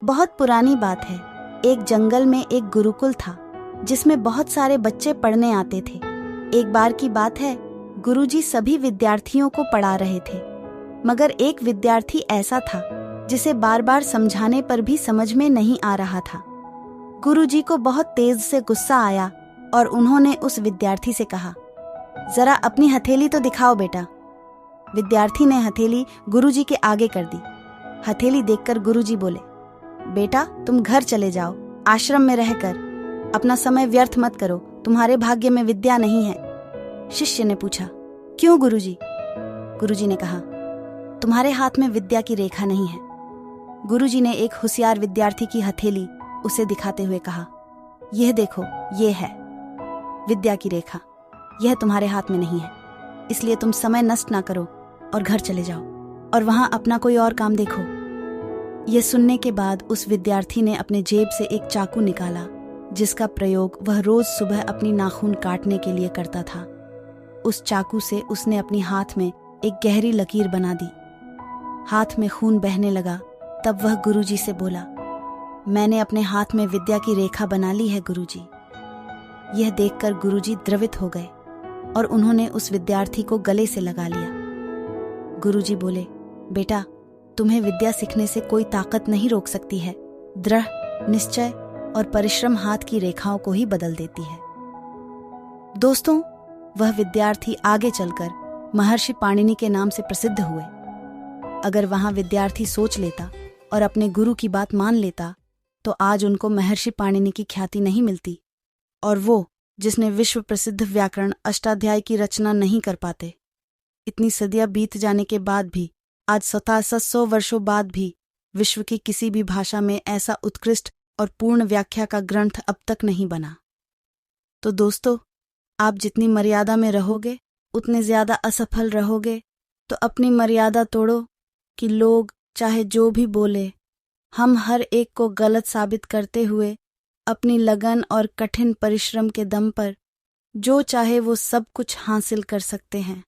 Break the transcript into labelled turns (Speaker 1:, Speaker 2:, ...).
Speaker 1: बहुत पुरानी बात है। एक जंगल में एक गुरुकुल था जिसमें बहुत सारे बच्चे पढ़ने आते थे। एक बार की बात है, गुरुजी सभी विद्यार्थियों को पढ़ा रहे थे, मगर एक विद्यार्थी ऐसा था जिसे बार बार समझाने पर भी समझ में नहीं आ रहा था। गुरुजी को बहुत तेज से गुस्सा आया और उन्होंने उस विद्यार्थी से कहा, जरा अपनी हथेली तो दिखाओ बेटा। विद्यार्थी ने हथेली गुरुजी के आगे कर दी। हथेली देखकर गुरुजी बोले, बेटा तुम घर चले जाओ, आश्रम में रहकर अपना समय व्यर्थ मत करो, तुम्हारे भाग्य में विद्या नहीं है। शिष्य ने पूछा, क्यों गुरुजी? गुरुजी ने कहा, तुम्हारे हाथ में विद्या की रेखा नहीं है। गुरुजी ने एक होशियार विद्यार्थी की हथेली उसे दिखाते हुए कहा, यह देखो, ये है विद्या की रेखा, यह तुम्हारे हाथ में नहीं है, इसलिए तुम समय नष्ट ना करो और घर चले जाओ और वहां अपना कोई और काम देखो। यह सुनने के बाद उस विद्यार्थी ने अपने जेब से एक चाकू निकाला जिसका प्रयोग वह रोज सुबह अपनी नाखून काटने के लिए करता था। उस चाकू से उसने अपनी हाथ में एक गहरी लकीर बना दी। हाथ में खून बहने लगा। तब वह गुरुजी से बोला, मैंने अपने हाथ में विद्या की रेखा बना ली है गुरुजी। यह देखकर गुरुजी द्रवित हो गए और उन्होंने उस विद्यार्थी को गले से लगा लिया। गुरुजी बोले, बेटा तुम्हें विद्या सीखने से कोई ताकत नहीं रोक सकती है। दृढ़ निश्चय और परिश्रम हाथ की रेखाओं को ही बदल देती है। दोस्तों, वह विद्यार्थी आगे चलकर महर्षि पाणिनि के नाम से प्रसिद्ध हुए। अगर वहां विद्यार्थी सोच लेता और अपने गुरु की बात मान लेता तो आज उनको महर्षि पाणिनि की ख्याति नहीं मिलती और वो जिसने विश्व प्रसिद्ध व्याकरण अष्टाध्यायी की रचना नहीं कर पाते। इतनी सदियां बीत जाने के बाद भी आज 700 वर्षों बाद भी विश्व की किसी भी भाषा में ऐसा उत्कृष्ट और पूर्ण व्याख्या का ग्रंथ अब तक नहीं बना। तो दोस्तों, आप जितनी मर्यादा में रहोगे उतने ज्यादा असफल रहोगे। तो अपनी मर्यादा तोड़ो कि लोग चाहे जो भी बोले, हम हर एक को गलत साबित करते हुए अपनी लगन और कठिन परिश्रम के दम पर जो चाहे वो सब कुछ हासिल कर सकते हैं।